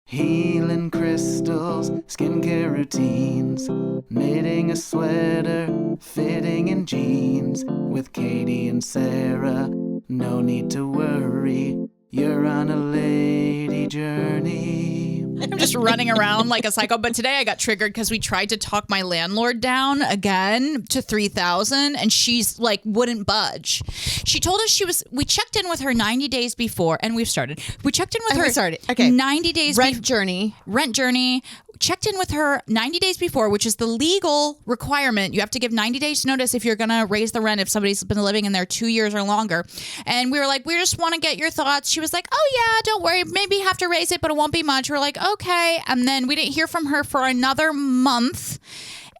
Healing crystals, skincare routines, knitting a sweater, fitting in jeans. With Katie and Sarah, no need to worry, you're on a lady journey. I'm just running around like a psycho. But today I got triggered because we tried to talk my landlord down again to $3,000, and she's like wouldn't budge. She told us we checked in with her 90 days before, and we've started. We checked in with her. Okay. 90 days. Rent journey. Checked in with her 90 days before, which is the legal requirement. You have to give 90 days notice if you're going to raise the rent if somebody's been living in there 2 years or longer. And we were like, we just want to get your thoughts. She was like, oh yeah, don't worry. Maybe you have to raise it, but it won't be much. We're like, okay. And then we didn't hear from her for another month.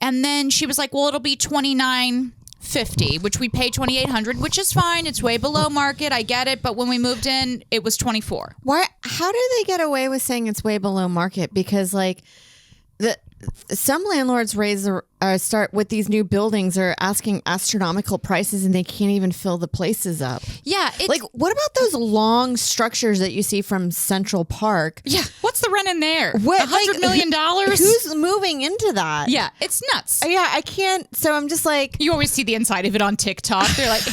And then she was like, well, it'll be $29.50, which we pay $2,800, which is fine. It's way below market. I get it. But when we moved in, it was $24. Why? How do they get away with saying it's way below market? Because like some landlords start with these new buildings are asking astronomical prices, and they can't even fill the places up. Yeah. Like, what about those long structures that you see from Central Park? Yeah. What's the rent in there? $100 million? Who's moving into that? Yeah. It's nuts. Yeah. I can't. So I'm just like, you always see the inside of it on TikTok. They're like,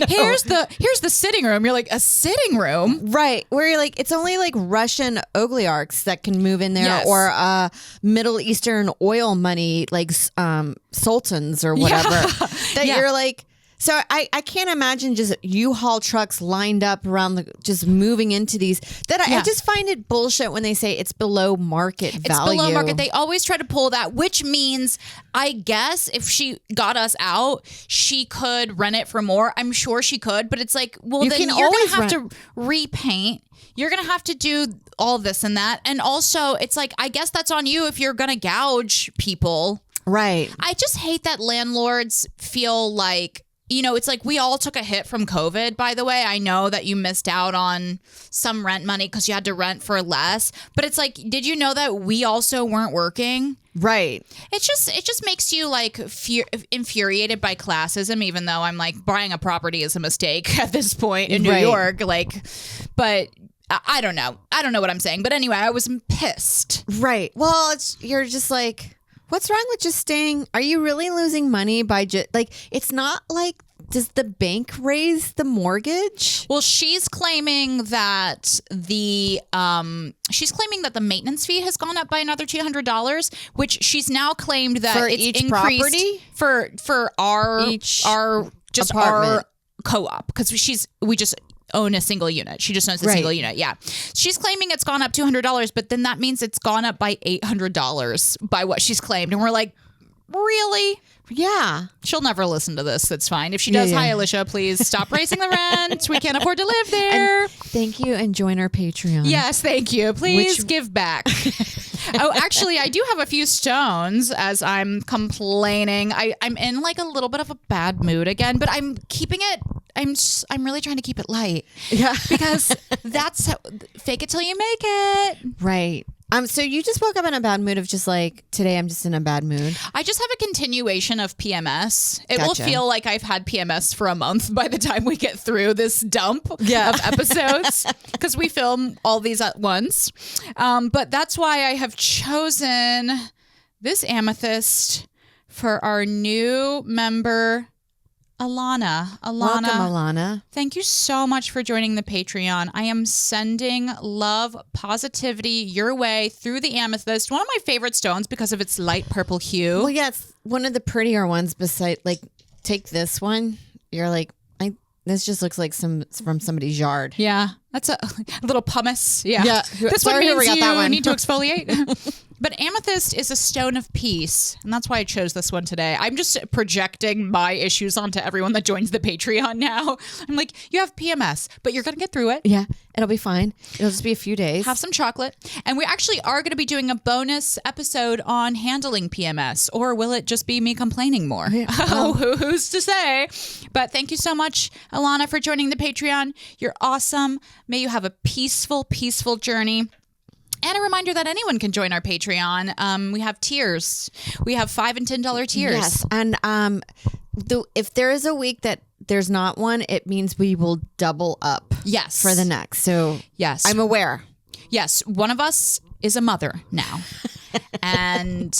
here's the sitting room. You're like, a sitting room? Right. Where you're like, it's only like Russian oligarchs that can move in there, yes. or Middle Eastern oil money, like sultans or whatever. That you're like, so I can't imagine just U-Haul trucks lined up around just moving into these. I just find it bullshit when they say it's below market value. It's below market. They always try to pull that, which means I guess if she got us out, she could rent it for more. I'm sure she could, but it's like, well, then you're going to have to repaint. You're going to have to do all this and that. And also, it's like, I guess that's on you if you're going to gouge people. Right. I just hate that landlords feel like, it's like we all took a hit from COVID, by the way. I know that you missed out on some rent money because you had to rent for less. But it's like, did you know that we also weren't working? Right. It just makes you like infuriated by classism, even though I'm like, buying a property is a mistake at this point in New York. Like, but I don't know. I don't know what I'm saying. But anyway, I was pissed. Right. Well, you're just like, what's wrong with just staying? Are you really losing money by it's not like, does the bank raise the mortgage? Well, she's claiming that the maintenance fee has gone up by another $200, which she's now claimed that for it's each increased property? for our apartment. Our co-op, because we just own a single unit. She just owns a single unit. Yeah. She's claiming it's gone up $200, but then that means it's gone up by $800 by what she's claimed. And we're like, really? Yeah. She'll never listen to this. That's fine. If she does, hi, Alicia, please stop raising the rent. We can't afford to live there. And thank you, and join our Patreon. Yes, thank you. Please give back. Oh, actually, I do have a few stones as I'm complaining. I'm in like a little bit of a bad mood again, but I'm keeping it. I'm really trying to keep it light. Yeah. Because that's how, fake it till you make it. Right. So you just woke up in a bad mood of just like, today I'm just in a bad mood. I just have a continuation of PMS. It will feel like I've had PMS for a month by the time we get through this dump of episodes, because we film all these at once. But that's why I have chosen this amethyst for our new member, Alana. Welcome, Alana. Thank you so much for joining the Patreon. I am sending love, positivity your way through the amethyst. One of my favorite stones because of its light purple hue. Well, yeah, it's one of the prettier ones. Beside, like, take this one. You're like, this just looks like from somebody's yard. Yeah, that's a little pumice. Yeah. This one means you need to exfoliate. But amethyst is a stone of peace, and that's why I chose this one today. I'm just projecting my issues onto everyone that joins the Patreon now. I'm like, you have PMS, but you're going to get through it. Yeah, it'll be fine. It'll just be a few days. Have some chocolate. And we actually are going to be doing a bonus episode on handling PMS, or will it just be me complaining more? Yeah. Who's to say? But thank you so much, Alana, for joining the Patreon. You're awesome. May you have a peaceful, peaceful journey. And a reminder that anyone can join our Patreon. We have tiers. We have $5 and $10 tiers. Yes. And if there is a week that there's not one, it means we will double up. Yes. For the next. So yes, I'm aware. Yes. One of us is a mother now. And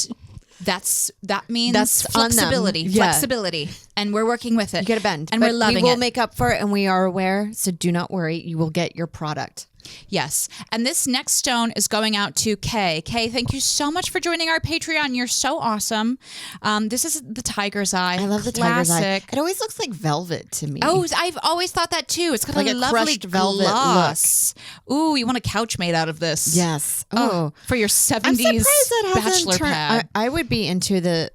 that means That's on them. flexibility. Yeah. Flexibility. And we're working with it. You get a bend. And But we're loving we will it. make up for it, and we are aware. So do not worry. You will get your product. Yes. And this next stone is going out to Kay. Kay, thank you so much for joining our Patreon. You're so awesome. This is the tiger's eye. I love the tiger's eye. Classic. It always looks like velvet to me. Oh, I've always thought that too. It's got Like a a lovely crushed velvet gloss. Ooh, you want a couch made out of this? Yes. Oh, for your 70s I'm surprised that hasn't bachelor turned. pad. I would be into the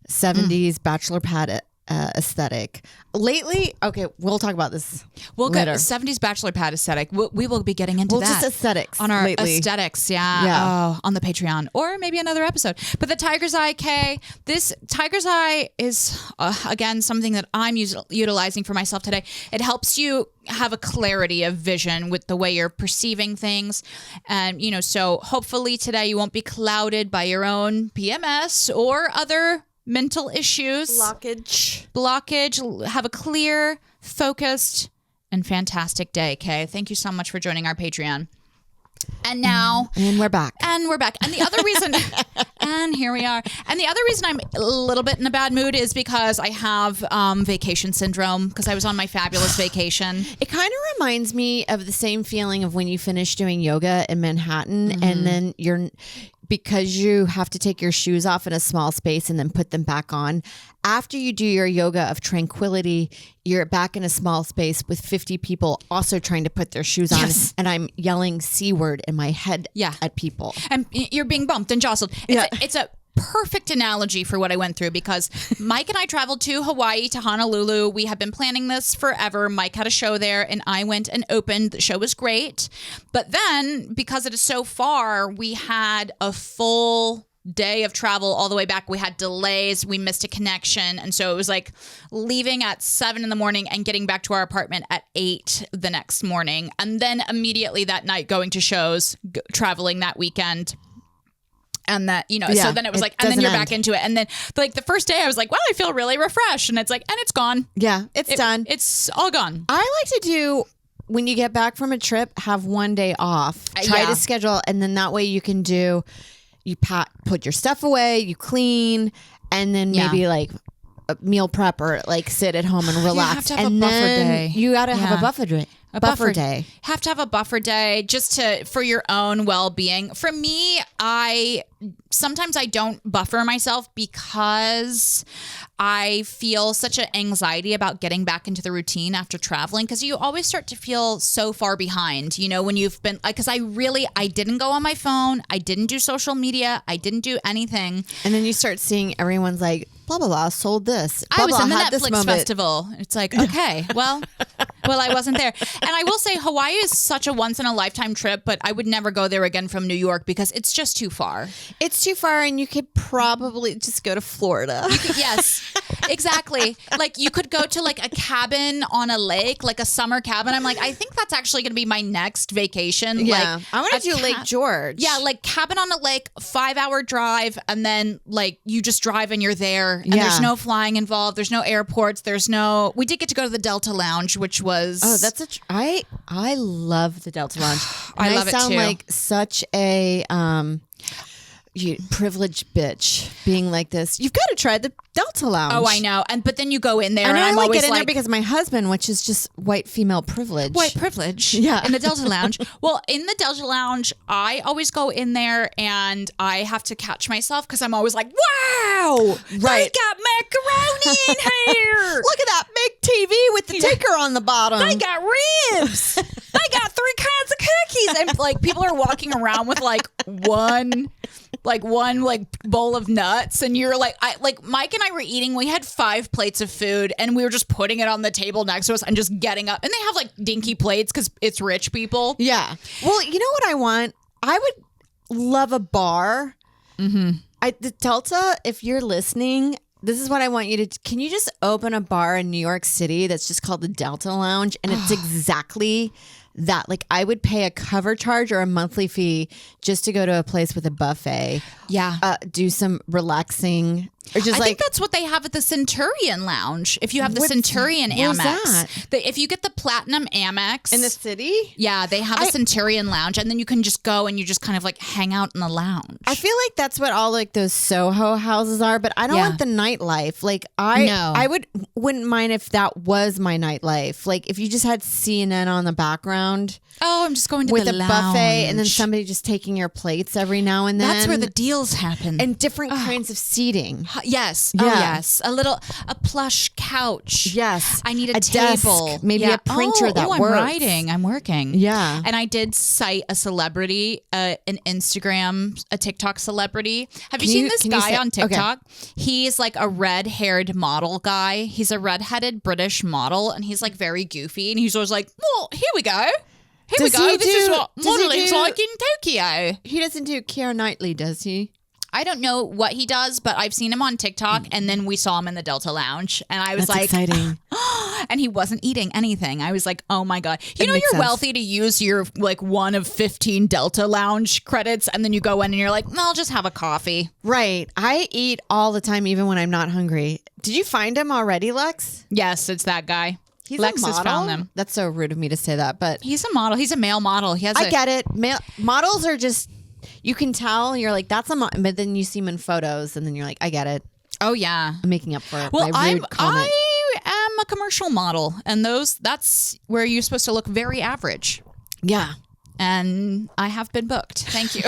70s bachelor pad aesthetic. Lately, okay, we'll talk about this We'll later. get 70s bachelor pad aesthetic. We will be getting into that. Just aesthetics on our lately. aesthetics, yeah. Yeah. Oh, on the Patreon or maybe another episode. But the tiger's eye, Kay, this tiger's eye is again something that I'm utilizing for myself today. It helps you have a clarity of vision with the way you're perceiving things, and so hopefully today you won't be clouded by your own PMS or other mental issues. Blockage. Have a clear, focused, and fantastic day, Kay. Thank you so much for joining our Patreon. And now... And we're back. And the other reason... and here we are. And the other reason I'm a little bit in a bad mood is because I have vacation syndrome because I was on my fabulous vacation. It kind of reminds me of the same feeling of when you finish doing yoga in Manhattan and then because you have to take your shoes off in a small space and then put them back on. After you do your yoga of tranquility, you're back in a small space with 50 people also trying to put their shoes on. Yes. And I'm yelling C word in my head at people. And you're being bumped and jostled. It's a perfect analogy for what I went through because Mike and I traveled to Hawaii, to Honolulu. We have been planning this forever. Mike had a show there and I went and opened. The show was great. But then because it is so far, we had a full day of travel all the way back. We had delays. We missed a connection. And so it was like leaving at 7 a.m. and getting back to our apartment at 8 the next morning. And then immediately that night going to shows, traveling that weekend. And that, so then it was and then you're back into it. And then the first day I was like, wow, I feel really refreshed. And it's and it's gone. Yeah, it's done. It's all gone. I like to do, when you get back from a trip, have one day off. Try to schedule. And then that way you can you put your stuff away, you clean, and then maybe a meal prep or sit at home and relax. You have to have a buffer day. You got to have a buffer day. Buffer day. Have to have a buffer day just for your own well-being. For me, sometimes I don't buffer myself because I feel such an anxiety about getting back into the routine after traveling because you always start to feel so far behind, when you've been, because I didn't go on my phone. I didn't do social media. I didn't do anything. And then you start seeing everyone's blah, blah, blah, sold this. Blah, I was blah, in the had this Netflix moment. festival. It's okay, well, I wasn't there. And I will say Hawaii is such a once in a lifetime trip, but I would never go there again from New York because it's just too far. It's too far and you could probably just go to Florida. Yes, exactly. You could go to a cabin on a lake, a summer cabin. I'm I think that's actually going to be my next vacation. Yeah. I want to do Lake George. Yeah, cabin on a lake, 5-hour drive. And then you just drive and you're there. And there's no flying involved. There's no airports. We did get to go to the Delta Lounge, which was... Oh, that's I love the Delta Lounge. I love it too. I sound like such a privileged bitch being like this. You've got to try the Delta Lounge. Oh, I know. But then you go in there and I I'm like always get in there because my husband, which is just white female privilege. White privilege. Yeah. In the Delta Lounge. Well, in the Delta Lounge, I always go in there and I have to catch myself because I'm always wow, they got macaroni in here. Look at that big TV with the ticker on the bottom. They got ribs. They got 3 kinds of cookies. And people are walking around with one bowl of nuts, and you're Mike and I were eating. We had 5 plates of food, and we were just putting it on the table next to us and just getting up. And they have dinky plates because it's rich people. Yeah. Well, you know what I want? I would love a bar. Mm-hmm. The Delta, if you're listening, this is what I want you to. Can you just open a bar in New York City that's just called the Delta Lounge, and it's exactly that. I would pay a cover charge or a monthly fee just to go to a place with a buffet. Yeah. Do some relaxing Or just I think that's what they have at the Centurion Lounge. If you have the Centurion where's Amex, that? if you get the Platinum Amex in the city? Yeah, they have a Centurion Lounge, and then you can just go and you just kind of like hang out in the lounge. I feel like that's what all like those Soho houses are, but I don't want the nightlife. Like I wouldn't mind if that was my nightlife. Like if you just had CNN on the background. Oh, I'm just going to with the a lounge. buffet, and then somebody just taking your plates every now and then. That's where the deals happen. And different kinds of seating. Yes. Yeah. Oh, yes. A plush couch. Yes. I need a table. desk. Maybe a printer that I'm works. writing. I'm working. Yeah. And I did cite a celebrity, a TikTok celebrity. Have you seen this guy on TikTok? Okay. He's like a red-haired model guy. He's a redheaded British model, and he's like very goofy. And he's always like, well, here we go. This is what modeling's like in Tokyo. He doesn't do Keira Knightley, does he? I don't know what he does, but I've seen him on TikTok, and then we saw him in the Delta Lounge, and I was That's exciting. And he wasn't eating anything. I was like, oh my God. You know you're sense. wealthy to use your like one of 15 Delta Lounge credits, and then you go in and you're like, no, I'll just have a coffee. Right. I eat all the time, even when I'm not hungry. Did you find him already, Lex? Yes, it's that guy. He's Lex a model? has found them. That's so rude of me to say that, but He's a model. He's a male model. I get it. Models are just, you can tell, you're like, that's a model, but then you see him in photos, and then you're like, I get it. Oh, yeah. I'm making up for Well, my rude comment. I am a commercial model, and that's where you're supposed to look very average. Yeah. And I have been booked. Thank you.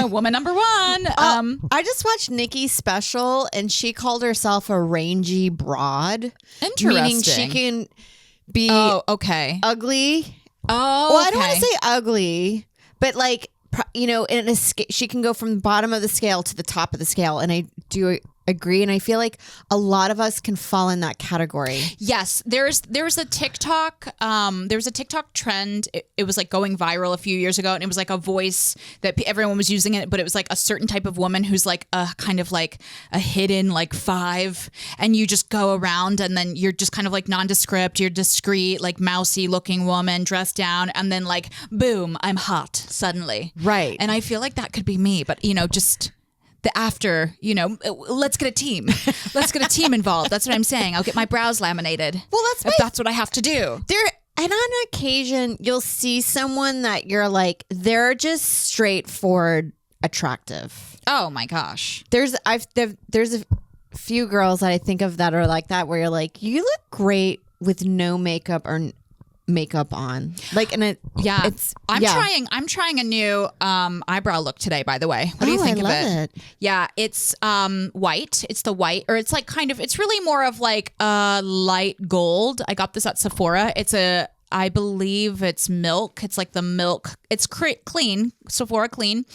Woman number one. I just watched Nikki's special, and she called herself a rangy broad. Interesting. Meaning she can be ugly. Oh, well, I don't want to say ugly, but like, in a she can go from the bottom of the scale to the top of the scale, and I do agree, and I feel like a lot of us can fall in that category. Yes, there's a TikTok trend. It was like going viral a few years ago, and it was like a voice that everyone was using it, but it was like a certain type of woman who's like a kind of like a hidden like 5, and you just go around, and then you're just kind of like nondescript, you're discreet, like mousy looking woman dressed down, and then like boom, I'm hot suddenly. Right. And I feel like that could be me, but just the after, let's get a team. Let's get a team involved. That's what I'm saying. I'll get my brows laminated. Well, that's what I have to do. And on occasion, you'll see someone that you're like, they're just straightforward attractive. Oh my gosh. There's a few girls that I think of that are like that, where you're like, you look great with no makeup or makeup on, like, and I'm trying a new eyebrow look today, by the way. What do you think of it? Yeah, it's white. It's the white, or it's like kind of, it's really more of like light gold. I got this at Sephora. I believe it's milk. It's like the milk. It's clean, Sephora clean.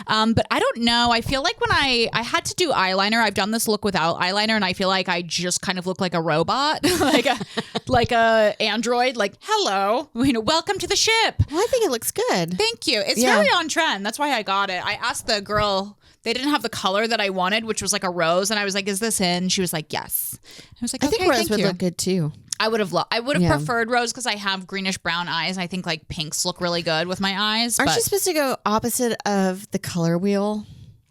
But I don't know. I feel like when I had to do eyeliner, I've done this look without eyeliner, and I feel like I just kind of look like a robot, like a android. Like, hello, welcome to the ship. Well, I think it looks good. Thank you. It's very on trend. That's why I got it. I asked the girl. They didn't have the color that I wanted, which was like a rose, and I was like, "Is this in?" She was like, "Yes." I was like, "I think rose would look good too." I would have preferred rose because I have greenish brown eyes. I think like pinks look really good with my eyes. Aren't you supposed to go opposite of the color wheel?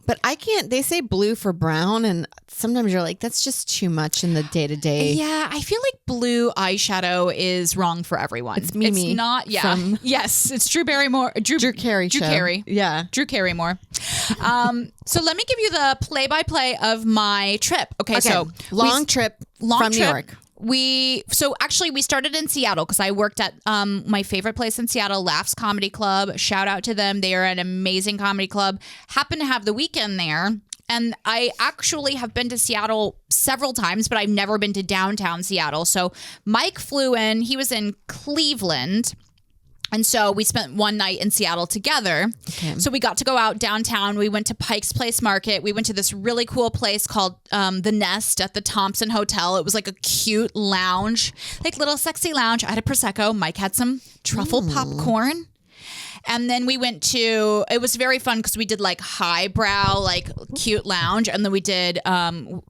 But I can't. They say blue for brown, and sometimes you're like, that's just too much in the day to day. Yeah, I feel like blue eyeshadow is wrong for everyone. It's Mimi. It's not. Yeah. Yes, it's Drew Barrymore. Drew Carey. Drew Carey. Yeah. Drew Carrymore. So let me give you the play-by-play of my trip. Okay. So long trip from New York. We started in Seattle because I worked at my favorite place in Seattle, Laughs Comedy Club. Shout out to them. They are an amazing comedy club. Happened to have the weekend there. And I actually have been to Seattle several times, but I've never been to downtown Seattle. So Mike flew in. He was in Cleveland. And so we spent one night in Seattle together. Okay. So we got to go out downtown. We went to Pike's Place Market. We went to this really cool place called The Nest at the Thompson Hotel. It was like a cute lounge, like little sexy lounge. I had a Prosecco. Mike had some truffle popcorn. And then we went to, it was very fun because we did like highbrow, like cute lounge. And then we did, we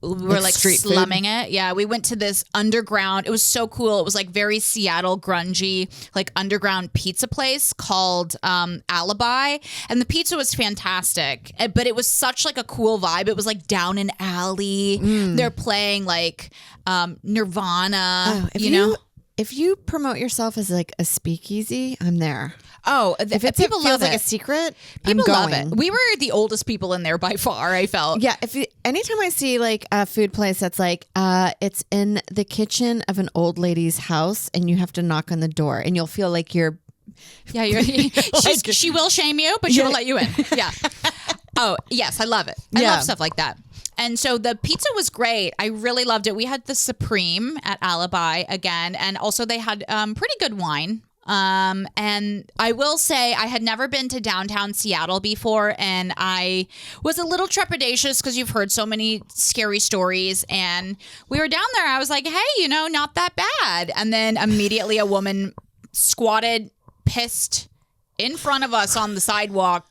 were like street slumming it. Yeah. We went to this underground. It was so cool. It was like very Seattle grungy, like underground pizza place called Alibi. And the pizza was fantastic, but it was such like a cool vibe. It was like down an alley. They're playing like Nirvana, If you promote yourself as like a speakeasy, I'm there. Oh, If it people feels love like it. a secret, People I'm love going. it. We were the oldest people in there by far, I felt. Yeah, anytime I see like a food place that's like it's in the kitchen of an old lady's house and you have to knock on the door and you'll feel like you're she will shame you, but she will let you in. Yeah. Oh, yes, I love it. I love stuff like that. And so the pizza was great. I really loved it. We had the Supreme at Alibi again, and also they had pretty good wine. And I will say I had never been to downtown Seattle before, and I was a little trepidatious because you've heard so many scary stories. And we were down there. I was like, hey, not that bad. And then immediately a woman squatted, pissed in front of us on the sidewalk.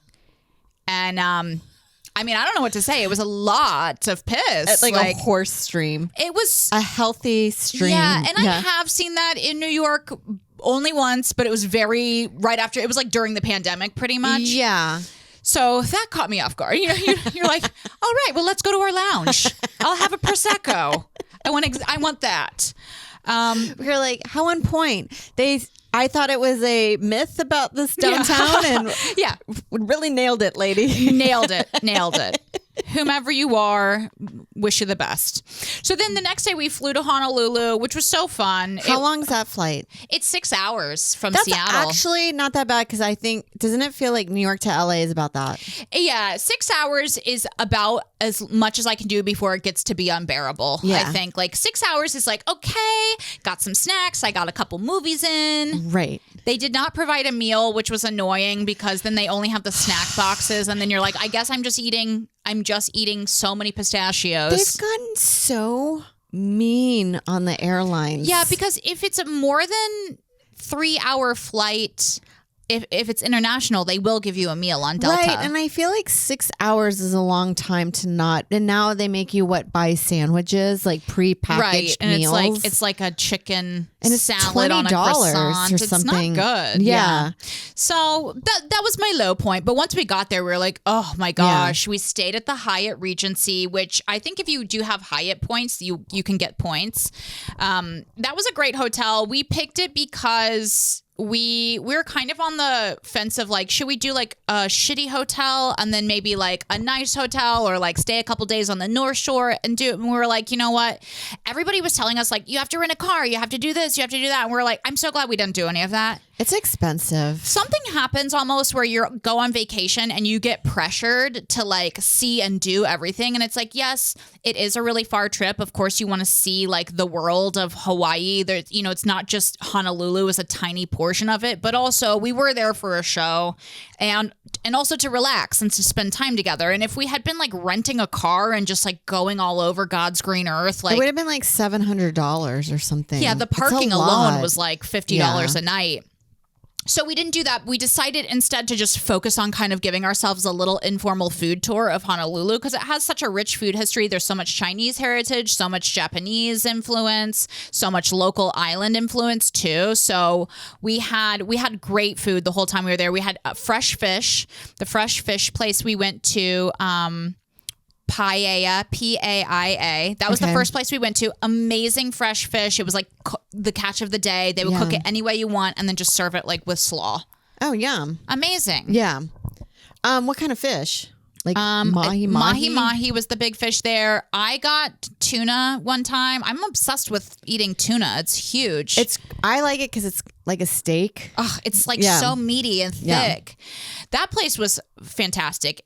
And, I mean, I don't know what to say. It was a lot of piss. like a horse stream. It was a healthy stream. Yeah, and I have seen that in New York only once, but it was very right after. It was like during the pandemic, pretty much. Yeah. So that caught me off guard. You're like, all right, well, let's go to our lounge. I'll have a prosecco. I want that. We're like, how on point. I thought it was a myth about this downtown and yeah, really nailed it, lady. Nailed it. Whomever you are, wish you the best. So then the next day we flew to Honolulu, which was so fun. How long's that flight? It's 6 hours from That's Seattle. actually not that bad because I think, doesn't it feel like New York to LA is about that? Yeah, 6 hours is about as much as I can do before it gets to be unbearable. Yeah. I think like 6 hours is like, okay, got some snacks. I got a couple movies in. Right. They did not provide a meal, which was annoying because then they only have the snack boxes. And then you're like, I guess I'm just eating so many pistachios. They've gotten so mean on the airlines. Yeah, because if it's a more than 3-hour flight, if it's international, they will give you a meal on Delta. Right, and I feel like 6 hours is a long time to not. And now they make you buy sandwiches, like prepackaged right, and meals. it's like a chicken and it's salad on a croissant. or something. It's not good. Yeah. So that was my low point. But once we got there, we were like, oh my gosh. We stayed at the Hyatt Regency, which I think if you do have Hyatt points, you can get points. That was a great hotel. We picked it because we were kind of on the fence of like, should we do like a shitty hotel and then maybe like a nice hotel or like stay a couple days on the North Shore and do it. And we were like, you know what? Everybody was telling us like, you have to rent a car, you have to do this, you have to do that. And we're like, I'm so glad we didn't do any of that. It's expensive. Something happens almost where you go on vacation and you get pressured to like see and do everything. And it's like, yes, it is a really far trip. Of course, you want to see like the world of Hawaii. There's, it's not just Honolulu is a tiny portion of it, but also we were there for a show and also to relax and to spend time together. And if we had been like renting a car and just like going all over God's green earth, like it would have been like $700 or something. Yeah, the It's a parking alone lot. was like $50 a night. So we didn't do that. We decided instead to just focus on kind of giving ourselves a little informal food tour of Honolulu because it has such a rich food history. There's so much Chinese heritage, so much Japanese influence, so much local island influence too. So we had great food the whole time we were there. We had fresh fish. The fresh fish place we went to, Paia, Paia. That was the first place we went to. Amazing fresh fish. It was like the catch of the day. They would cook it any way you want and then just serve it like with slaw. Oh, yum. Amazing. Yeah. What kind of fish? Like mahi was the big fish there. I got tuna one time. I'm obsessed with eating tuna. It's huge. I like it because it's like a steak. Oh, it's like so meaty and thick. Yeah. That place was fantastic.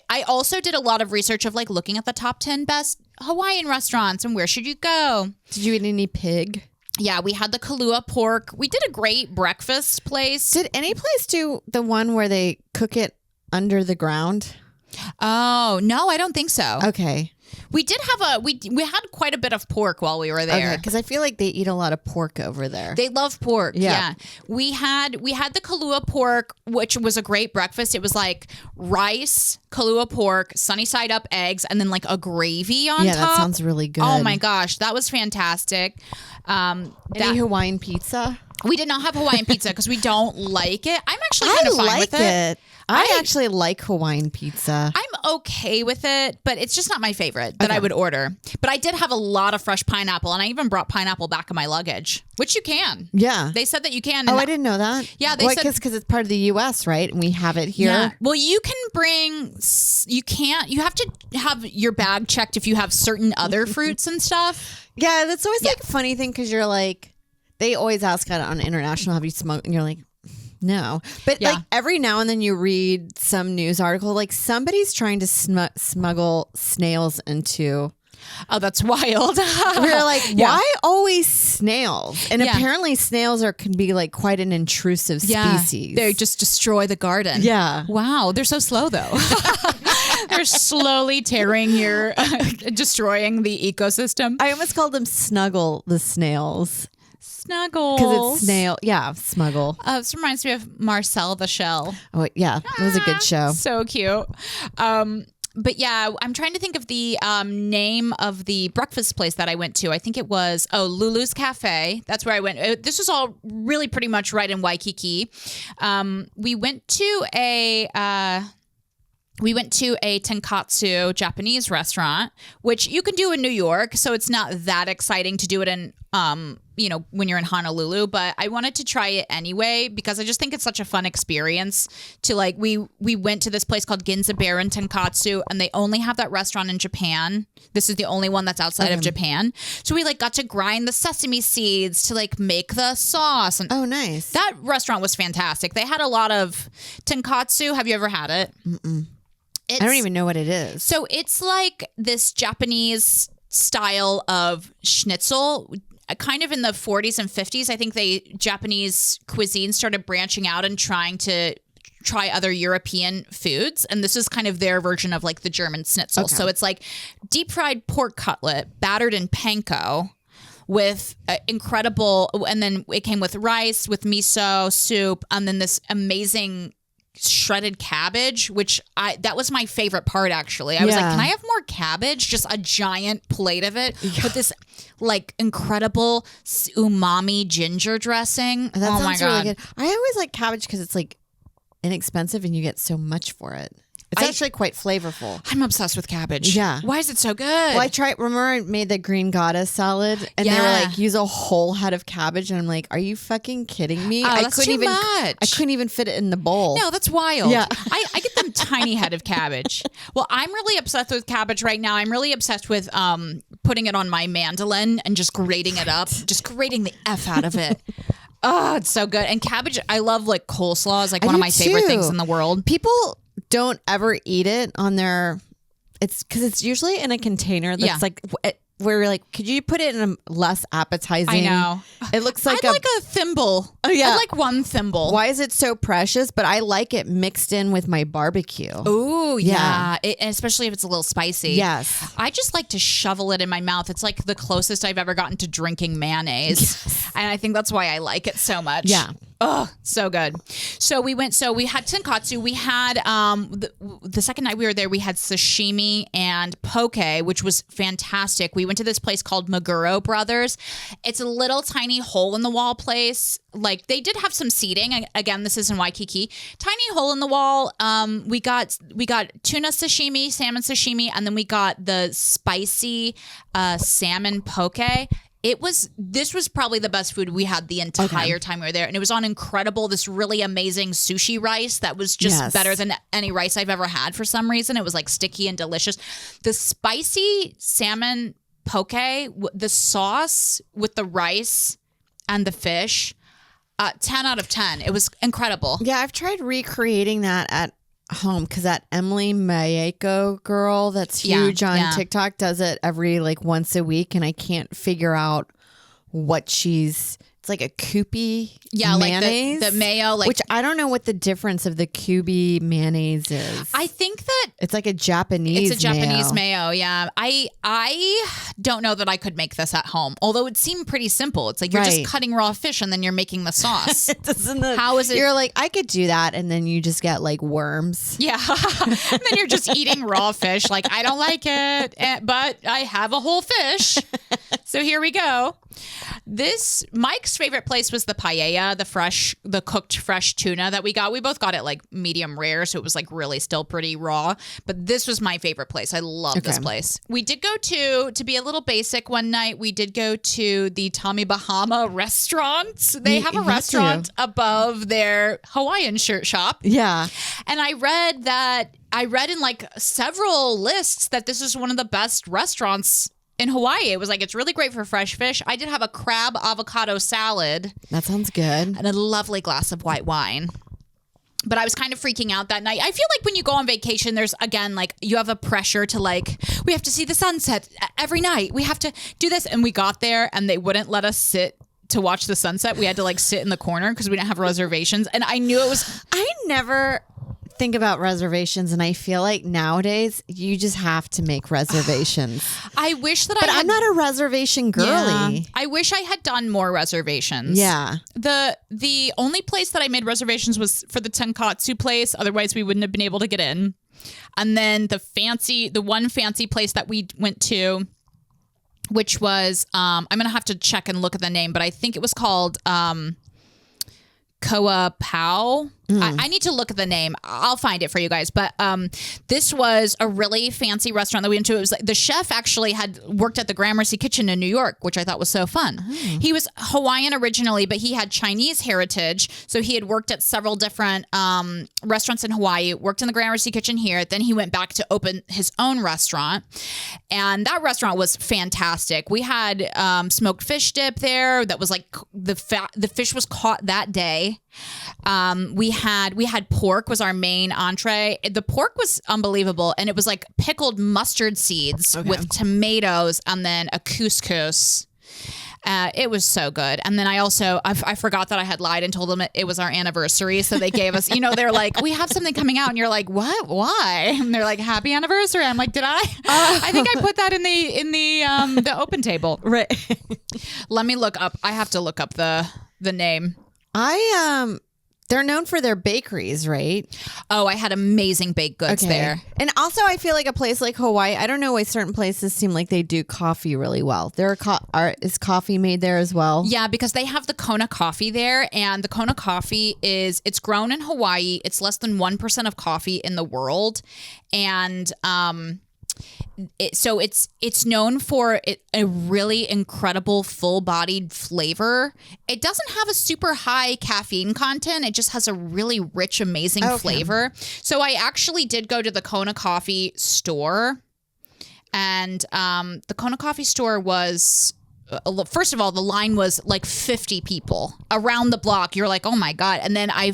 I also did a lot of research of like looking at the top 10 best Hawaiian restaurants and where should you go. Did you eat any pig? Yeah, we had the Kalua pork. We did a great breakfast place. Did any place do the one where they cook it under the ground? Oh, no, I don't think so. Okay. We did have we had quite a bit of pork while we were there. Okay, because I feel like they eat a lot of pork over there. They love pork. Yeah. We had the Kahlua pork, which was a great breakfast. It was like rice, Kahlua pork, sunny side up eggs, and then like a gravy on top. Yeah, that sounds really good. Oh my gosh, that was fantastic. Any Hawaiian pizza? We did not have Hawaiian pizza because we don't like it. I'm actually kind of fine with it. I actually like Hawaiian pizza. I'm okay with it, but it's just not my favorite that I would order. But I did have a lot of fresh pineapple, and I even brought pineapple back in my luggage, which you can. Yeah. They said that you can. Oh, I didn't know that. Yeah, they said because it's part of the U.S., right? And we have it here. Yeah. Well, you can bring. You can't. You have to have your bag checked if you have certain other fruits and stuff. Yeah, that's always like a funny thing because you're like, they always ask on international, have you smoked? And you're like, no. But like every now and then you read some news article, like somebody's trying to smuggle snails into. Oh, that's wild. We're like, why always snails? And apparently snails can be like quite an intrusive species. They just destroy the garden. Yeah. Wow. They're so slow though. They're slowly destroying the ecosystem. I almost called them Snuggle the snails. Snuggles. Because it's snail. Yeah, Smuggle. This reminds me of Marcel the Shell. Oh, yeah. That was a good show. So cute. But yeah, I'm trying to think of the name of the breakfast place that I went to. I think it was, Lulu's Cafe. That's where I went. This was all really pretty much right in Waikiki. We went to a tonkatsu Japanese restaurant, which you can do in New York, so it's not that exciting to do it in, when you're in Honolulu. But I wanted to try it anyway because I just think it's such a fun experience to like. We went to this place called Ginza Baron Tonkatsu, and they only have that restaurant in Japan. This is the only one that's outside of Japan. So we like got to grind the sesame seeds to like make the sauce. And oh, nice! That restaurant was fantastic. They had a lot of tonkatsu. Have you ever had it? Mm-mm. I don't even know what it is. So it's like this Japanese style of schnitzel, kind of in the 40s and 50s. I think Japanese cuisine started branching out and trying to try other European foods. And this is kind of their version of like the German schnitzel. Okay. So it's like deep fried pork cutlet battered in panko with incredible, and then it came with rice, with miso, soup, and then this amazing shredded cabbage, which that was my favorite part actually. I was like, can I have more cabbage? Just a giant plate of it with this like incredible umami ginger dressing. That sounds really good. I always like cabbage because it's like inexpensive and you get so much for it. It's actually quite flavorful. I'm obsessed with cabbage. Yeah. Why is it so good? Well, remember I made the green goddess salad and they were like, use a whole head of cabbage. And I'm like, are you fucking kidding me? That's too much. I couldn't even fit it in the bowl. No, that's wild. Yeah. I get them tiny head of cabbage. Well, I'm really obsessed with cabbage right now. I'm really obsessed with putting it on my mandolin and just grating it up, just grating the F out of it. Oh, it's so good. And cabbage, I love like coleslaw is like one of my favorite things in the world. People don't ever eat it on their, it's because it's usually in a container that's like, where we're like, could you put it in a less appetizing? I know. It looks like like a thimble. Oh yeah. I'd like one thimble. Why is it so precious? But I like it mixed in with my barbecue. Oh yeah. Especially if it's a little spicy. Yes. I just like to shovel it in my mouth. It's like the closest I've ever gotten to drinking mayonnaise. Yes. And I think that's why I like it so much. Yeah. Oh, so good. So we had tonkatsu. We had the second night we were there, we had sashimi and poke, which was fantastic. We went to this place called Maguro Brothers. It's a little tiny hole in the wall place. Like they did have some seating. Again, this is in Waikiki. Tiny hole in the wall. We got tuna sashimi, salmon sashimi, and then we got the spicy salmon poke. This was probably the best food we had the entire time we were there. And it was on this really amazing sushi rice that was just better than any rice I've ever had for some reason. It was like sticky and delicious. The spicy salmon poke, the sauce with the rice and the fish, 10 out of 10. It was incredible. Yeah, I've tried recreating that at home because that Emily Mayako girl that's huge on TikTok does it every like once a week, and I can't figure out what she's It's like a Kewpie like mayonnaise. the mayo, like which I don't know what the difference of the Kewpie mayonnaise is. I think that it's like a Japanese. It's a Japanese mayo. Yeah, I don't know that I could make this at home. Although it seemed pretty simple. It's like you're just cutting raw fish and then you're making the sauce. How is it? You're like, I could do that, and then you just get like worms. Yeah, and then you're just eating raw fish. Like, I don't like it, but I have a whole fish. So here we go. Mike's favorite place was the paella, the cooked fresh tuna that we got. We both got it like medium rare, so it was like really still pretty raw. But this was my favorite place. I love this place. We did go to be a little basic one night. We did go to the Tommy Bahama restaurant. They have a restaurant above their Hawaiian shirt shop. Yeah. And I read in like several lists that this is one of the best restaurants in Hawaii. It was like, it's really great for fresh fish. I did have a crab avocado salad. That sounds good. And a lovely glass of white wine. But I was kind of freaking out that night. I feel like when you go on vacation, there's, again, like, you have a pressure to, like, we have to see the sunset every night. We have to do this. And we got there and they wouldn't let us sit to watch the sunset. We had to, like, sit in the corner because we didn't have reservations. And I knew it was... I never think about reservations, and I feel like nowadays you just have to make reservations. I wish that but I'm not a reservation girly. Yeah, I wish I had done more reservations. Yeah. The only place that I made reservations was for the Tenkatsu place. Otherwise, we wouldn't have been able to get in. And then the one fancy place that we went to, which was I'm gonna have to check and look at the name, but I think it was called Kapa Hale. I need to look at the name. I'll find it for you guys. But this was a really fancy restaurant that we went to. It was like the chef actually had worked at the Gramercy Kitchen in New York, which I thought was so fun. He was Hawaiian originally, but he had Chinese heritage. So he had worked at several different restaurants in Hawaii, worked in the Gramercy Kitchen here. Then he went back to open his own restaurant. And that restaurant was fantastic. We had smoked fish dip there. That was like the fish was caught that day. We had pork was our main entree. The pork was unbelievable, and it was like pickled mustard seeds with tomatoes and then a couscous. It was so good. And then I forgot that I had lied and told them it was our anniversary. So they gave us, they're like, we have something coming out. And you're like, what? Why? And they're like, happy anniversary. I'm like, did I? I think I put that in the open table. Right. Let me look up. I have to look up the name. They're known for their bakeries, right? Oh, I had amazing baked goods there. And also, I feel like a place like Hawaii, I don't know why certain places seem like they do coffee really well. Is coffee made there as well? Yeah, because they have the Kona coffee there, and the Kona coffee it's grown in Hawaii. It's less than 1% of coffee in the world, and so it's known for a really incredible full-bodied flavor. It doesn't have a super high caffeine content. It just has a really rich, amazing flavor. So I actually did go to the Kona Coffee store, and the Kona Coffee store was... First of all, the line was like 50 people around the block. You're like, oh my God. And then I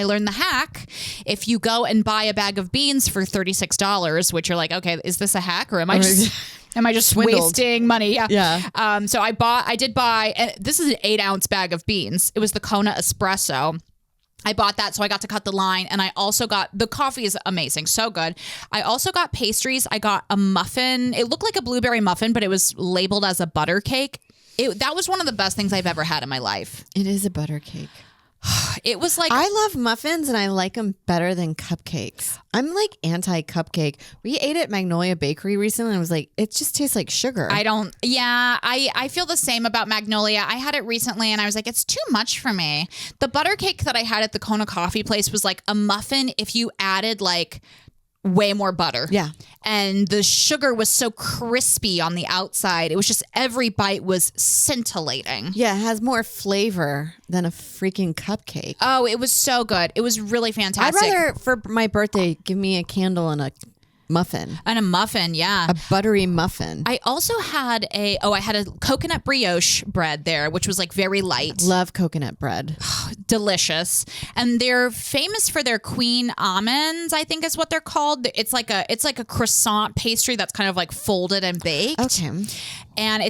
learned the hack. If you go and buy a bag of beans for $36, which you're like, okay, is this a hack or am I just wasting money? Yeah. So I did buy, and this is an 8-ounce bag of beans. It was the Kona Espresso. I bought that, so I got to cut the line, and I also got, the coffee is amazing, so good. I also got pastries. I got a muffin. It looked like a blueberry muffin, but it was labeled as a butter cake. That was one of the best things I've ever had in my life. It is a butter cake. It was like... I love muffins, and I like them better than cupcakes. I'm like anti-cupcake. We ate at Magnolia Bakery recently, and I was like, it just tastes like sugar. I feel the same about Magnolia. I had it recently, and I was like, it's too much for me. The butter cake that I had at the Kona Coffee place was like a muffin if you added like way more butter. Yeah. And the sugar was so crispy on the outside. It was just, every bite was scintillating. Yeah, it has more flavor than a freaking cupcake. Oh, it was so good. It was really fantastic. I'd rather, for my birthday, give me a candle and a muffin. And a muffin, yeah. A buttery muffin. I also had I had a coconut brioche bread there, which was like very light. Love coconut bread. Delicious. And they're famous for their queen almonds, I think is what they're called. It's like a croissant pastry that's kind of like folded and baked. Okay. And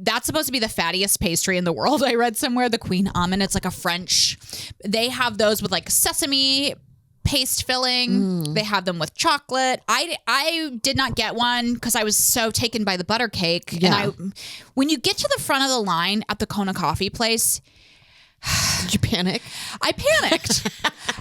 that's supposed to be the fattiest pastry in the world. I read somewhere, the queen almond. It's like a French. They have those with like sesame paste filling. They have them with chocolate. I did not get one because I was so taken by the butter cake. Yeah. And when you get to the front of the line at the Kona coffee place, did you panic? I panicked.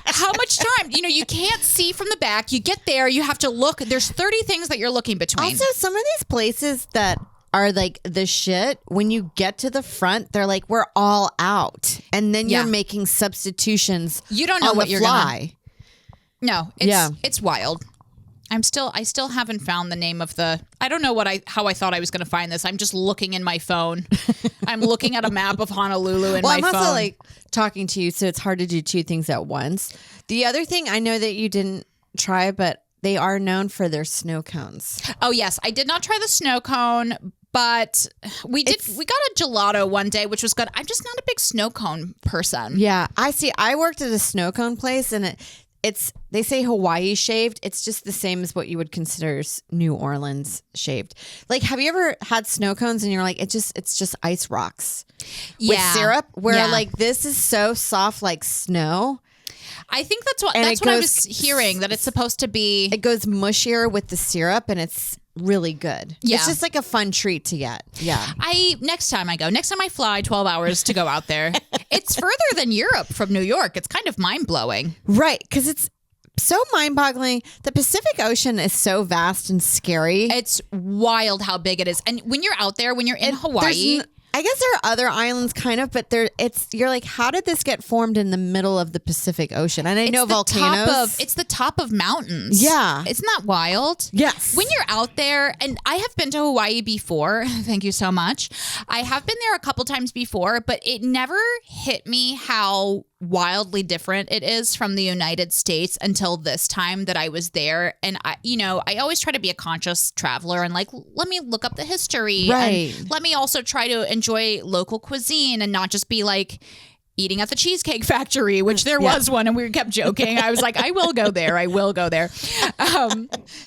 How much time? You can't see from the back. You get there, you have to look. There's 30 things that you're looking between. Also, some of these places that are like the shit, when you get to the front, they're like, we're all out. And then you're making substitutions. You don't know on what the you're fly. No, it's wild. I still haven't found the name of the. I don't know how I thought I was going to find this. I'm just looking in my phone. I'm looking at a map of Honolulu in my phone. I'm also like talking to you, so it's hard to do two things at once. The other thing I know that you didn't try, but they are known for their snow cones. Oh yes, I did not try the snow cone, but we got a gelato one day, which was good. I'm just not a big snow cone person. Yeah, I see. I worked at a snow cone place, and they say Hawaii shaved. It's just the same as what you would consider New Orleans shaved. Like, have you ever had snow cones and you're like, it's just ice rocks with syrup? Where like this is so soft like snow. I think that's what I was hearing, that it's supposed to be. It goes mushier with the syrup, and it's really good. Yeah. It's just like a fun treat to get. Yeah. Next time I fly 12 hours to go out there. It's further than Europe from New York. It's kind of mind-blowing. Right, because it's so mind-boggling. The Pacific Ocean is so vast and scary. It's wild how big it is. And when you're out there, when you're in Hawaii, I guess there are other islands kind of, but you're like, how did this get formed in the middle of the Pacific Ocean? And I know volcanoes. It's the top of mountains. Yeah. Isn't that wild? Yes. When you're out there, and I have been to Hawaii before. Thank you so much. I have been there a couple times before, but it never hit me how wildly different it is from the United States until this time that I was there. And I always try to be a conscious traveler and like, let me look up the history. Right. And let me also try to enjoy local cuisine and not just be like eating at the Cheesecake Factory, which there was one, and we kept joking. I was like, I will go there. And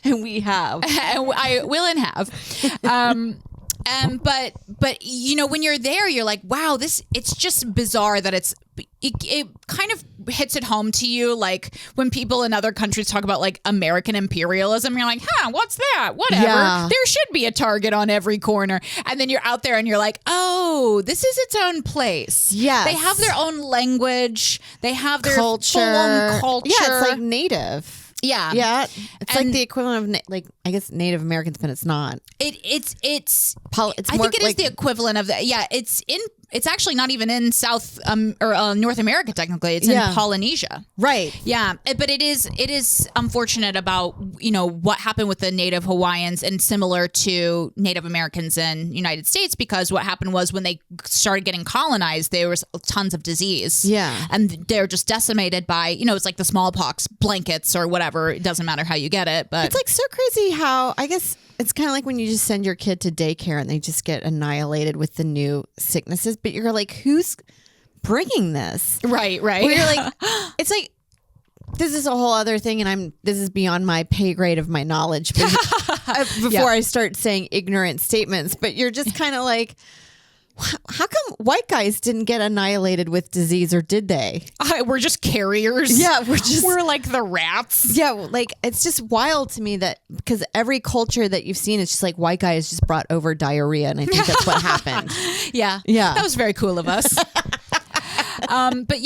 we have. And I will and have. But when you're there, you're like, wow, it's just bizarre that it kind of hits it home to you. Like when people in other countries talk about like American imperialism, you're like, what's that? Whatever. Yeah. There should be a Target on every corner. And then you're out there and you're like, oh, this is its own place. Yes. They have their own language. They have their culture. Full-on culture. Yeah, it's like native. Yeah. Yeah. It's like the equivalent of I guess Native Americans, but it's not. I think it is the equivalent of that. Yeah, it's actually not even in South or North America technically. It's in Polynesia. Right. Yeah, but it is unfortunate about what happened with the Native Hawaiians and similar to Native Americans in United States, because what happened was when they started getting colonized, there was tons of disease. Yeah. And they're just decimated by, it's like the smallpox blankets or whatever. It doesn't matter how you get it, but it's like so crazy how, I guess it's kind of like when you just send your kid to daycare and they just get annihilated with the new sicknesses, but you're like, who's bringing this? Right. Where you're like, it's like, this is a whole other thing, and this is beyond my pay grade of my knowledge before I start saying ignorant statements, but you're just kind of like, how come white guys didn't get annihilated with disease, or did they? We're just carriers. Yeah, we're like the rats. Yeah, like it's just wild to me that because every culture that you've seen, it's just like white guys just brought over diarrhea, and I think that's what happened. Yeah, that was very cool of us. But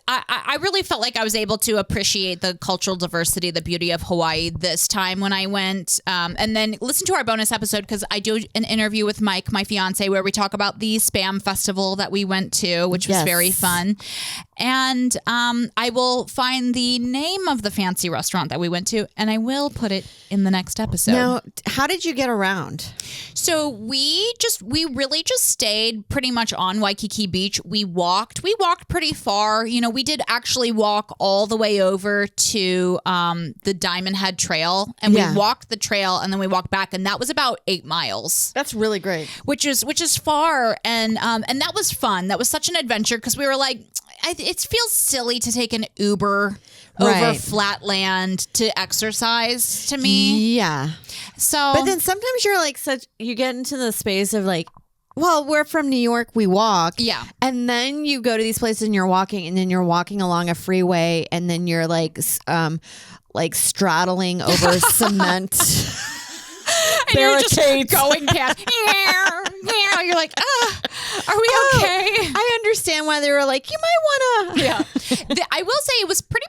I really felt like I was able to appreciate the cultural diversity, the beauty of Hawaii this time when I went. And then listen to our bonus episode, because I do an interview with Mike, my fiance, where we talk about the Spam Festival that we went to, which was very fun. And I will find the name of the fancy restaurant that we went to, and I will put it in the next episode. Now, how did you get around? So we really just stayed pretty much on Waikiki Beach. We walked pretty far. You know, we did actually walk all the way over to the Diamond Head Trail, and we walked the trail, and then we walked back, and that was about 8 miles. That's really great. Which is far, and that was fun. That was such an adventure because we were like, it feels silly to take an Uber over flat land to exercise to me. Yeah. So, but then sometimes you're like you get into the space of like, well, we're from New York, we walk. Yeah. And then you go to these places and you're walking, and then you're walking along a freeway, and then you're like straddling over cement. And you're just going past. You're like, are we okay? I understand why they were like, you might want to. Yeah. I will say it was pretty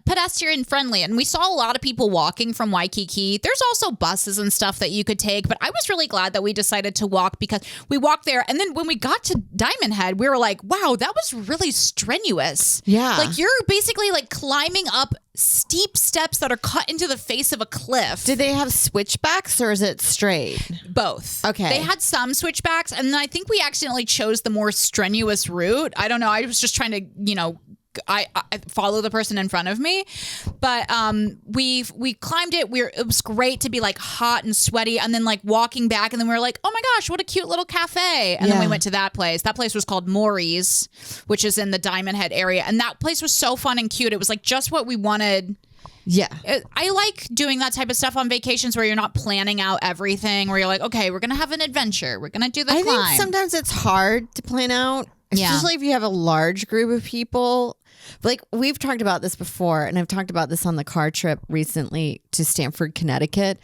pedestrian friendly, and we saw a lot of people walking from Waikiki. There's also buses and stuff that you could take, but I was really glad that we decided to walk because we walked there. And then when we got to Diamond Head, we were like, wow, that was really strenuous. Yeah. Like you're basically like climbing up steep steps that are cut into the face of a cliff. Did they have switchbacks or is it straight? Both. Okay. They had some switchbacks, and then I think we accidentally chose the more strenuous route. I don't know. I was just trying to, I follow the person in front of me, but we climbed it. It was great to be like hot and sweaty, and then like walking back, and then we were like, oh my gosh, what a cute little cafe. And then we went to that place. That place was called Maury's, which is in the Diamond Head area, and that place was so fun and cute. It was like just what we wanted. Yeah. I like doing that type of stuff on vacations where you're not planning out everything, where you're like, okay, we're going to have an adventure. We're going to do the climb. I think sometimes it's hard to plan out, especially if you have a large group of people. Like we've talked about this before, and I've talked about this on the car trip recently to Stamford, Connecticut,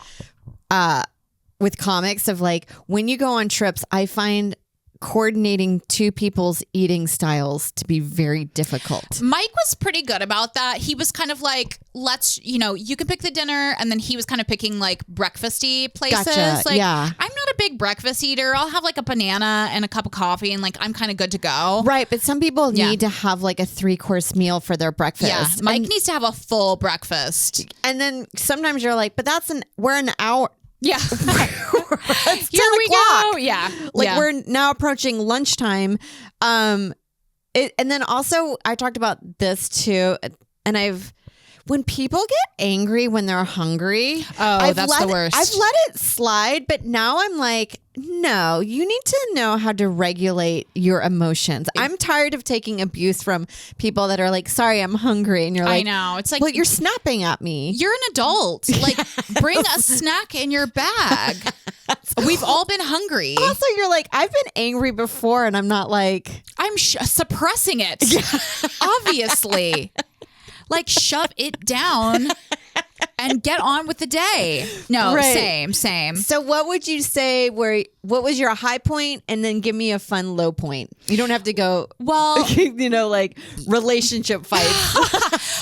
with comics of like, when you go on trips, I find coordinating two people's eating styles to be very difficult. Mike was pretty good about that. He was kind of like, you can pick the dinner, and then he was kind of picking like breakfasty places. Gotcha. Like, yeah. I'm not a big breakfast eater. I'll have like a banana and a cup of coffee, and like I'm kind of good to go. Right, but some people need to have like a 3-course meal for their breakfast. Yeah, Mike needs to have a full breakfast. And then sometimes you're like, but we're an hour. Yeah. It's Here 10 we o'clock. go. Yeah. Like we're now approaching lunchtime. And then also I talked about this too. And when people get angry when they're hungry. Oh, that's the worst. I've let it slide, but now I'm like, no, you need to know how to regulate your emotions. I'm tired of taking abuse from people that are like, sorry, I'm hungry. And you're like, I know. It's like, well, you're snapping at me. You're an adult. Like, bring a snack in your bag. We've all been hungry. Also, you're like, I've been angry before, and I'm not like, I'm suppressing it. Obviously. Like, shove it down and get on with the day. No, same. So what would you say what was your high point, and then give me a fun low point? You don't have to go, well, like relationship fights.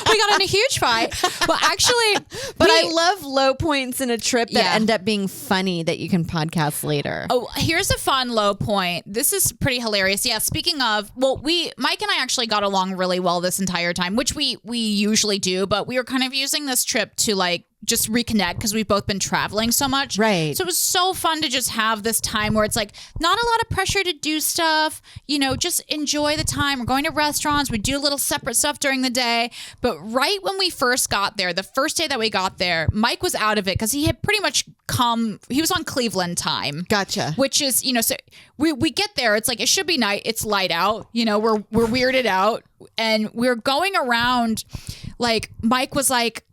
We got in a huge fight. Well, actually, but I love low points in a trip that end up being funny that you can podcast later. Oh, here's a fun low point. This is pretty hilarious. Yeah, speaking of, Mike and I actually got along really well this entire time, which we usually do, but we were kind of using this trip to like just reconnect because we've both been traveling so much. Right. So it was so fun to just have this time where it's like not a lot of pressure to do stuff, just enjoy the time. We're going to restaurants. We do little separate stuff during the day. But right when we first got there, the first day that we got there, Mike was out of it because he had pretty much he was on Cleveland time. Gotcha. Which is, so we get there. It's like, it should be night. It's light out. We're weirded out. And we're going around, like, Mike was like,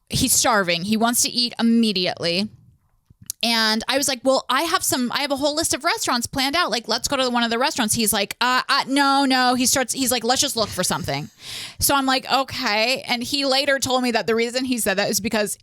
he's starving. He wants to eat immediately. And I was like, well, I have a whole list of restaurants planned out. Like, let's go to one of the restaurants. He's like, no. He's like, let's just look for something. So I'm like, okay. And he later told me that the reason he said that is because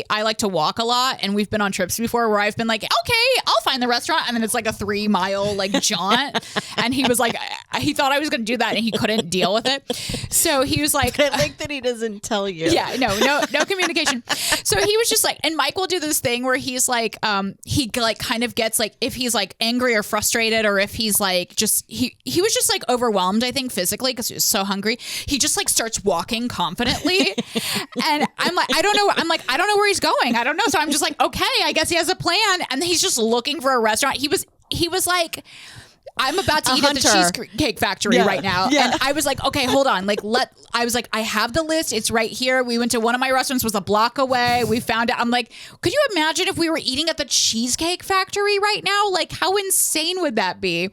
I like to walk a lot. And we've been on trips before where I've been like, okay, I'll find the restaurant. And then it's like a 3-mile like jaunt. And he was like, he thought I was going to do that and he couldn't deal with it. So he was like, I like that he doesn't tell you. Yeah, no communication. So he was just like, and Mike will do this thing where he's like, he like kind of gets like, if he's like angry or frustrated, or if he's like just he was just like overwhelmed, I think, physically, because he was so hungry. He just like starts walking confidently, and I'm like, I don't know where he's going. I don't know. So I'm just like, okay, I guess he has a plan, and he's just looking for a restaurant. He was like, I'm about to eat at the Cheesecake Factory right now. Yeah. And I was like, okay, hold on. I was like, I have the list. It's right here. We went to one of my restaurants, was a block away. We found it. I'm like, could you imagine if we were eating at the Cheesecake Factory right now? Like, how insane would that be?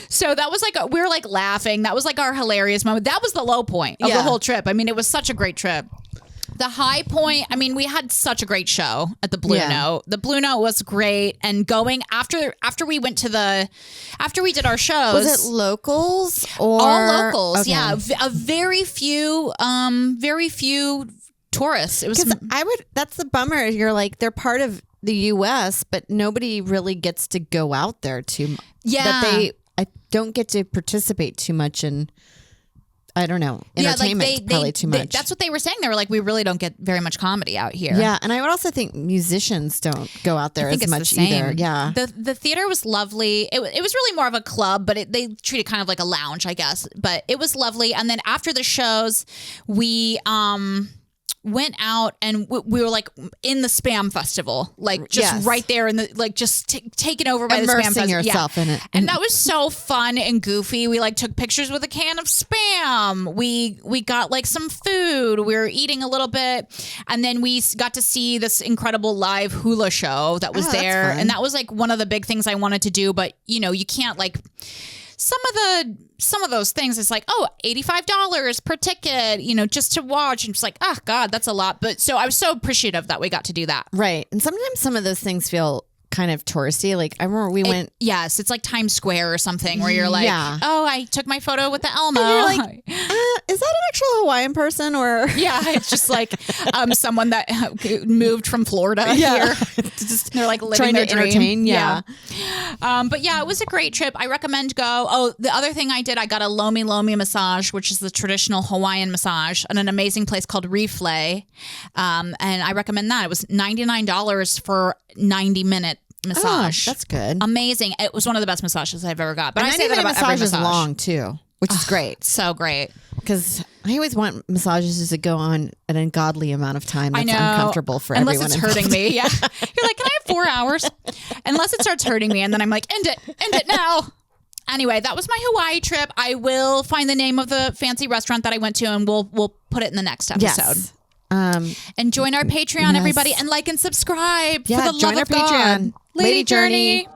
So that was like, we were like laughing. That was like our hilarious moment. That was the low point of the whole trip. I mean, it was such a great trip. The high point, I mean, we had such a great show at the Blue Note. The Blue Note was great. And going after we went to after we did our shows. Was it locals or? All locals, okay. Yeah. A very few tourists. It was. That's the bummer. You're like, they're part of the U.S., but nobody really gets to go out there too much. Yeah. I don't get to participate too much in, I don't know, entertainment probably too much. That's what they were saying. They were like, we really don't get very much comedy out here. Yeah, and I would also think musicians don't go out there as much either. Yeah, the theater was lovely. It was really more of a club, but they treat it kind of like a lounge, I guess. But it was lovely. And then after the shows, we went out and we were like in the Spam Festival, like just right there in the like just taken over by immersing the Spam Festival. Yourself in it, and that was so fun and goofy. We like took pictures with a can of Spam. We got like some food. We were eating a little bit, and then we got to see this incredible live hula show that was there, and that was like one of the big things I wanted to do. But you know, you can't like. Some of those things, it's like, oh, $85 per ticket, you know, just to watch. And it's like, oh, God, that's a lot. But so I was so appreciative that we got to do that. Right. And sometimes some of those things feel kind of touristy. Like I remember we went. Yes, it's like Times Square or something where you're like, oh, I took my photo with the Elmo. And you're like, is that an actual Hawaiian person or? Yeah, it's just like someone that moved from Florida here. Just, they're like living trying their to dream. Entertain. Yeah. But yeah, it was a great trip. I recommend go. Oh, the other thing I did, I got a Lomi Lomi massage, which is the traditional Hawaiian massage, at an amazing place called Reflay. And I recommend that. It was $99 for 90-minute massage. Oh, that's good. Amazing. It was one of the best massages I've ever got. But and I say that about every massage. Is long too, which is great. So great. Because I always want massages to go on an ungodly amount of time. That's I know. Uncomfortable for everyone. Unless it's hurting me. Yeah. You're like, can I have 4 hours? Unless it starts hurting me. And then I'm like, end it now. Anyway, that was my Hawaii trip. I will find the name of the fancy restaurant that I went to, and we'll put it in the next episode. Yes. And join our Patreon, everybody, and like and subscribe for the join love our of God. Patreon. Lady Journey.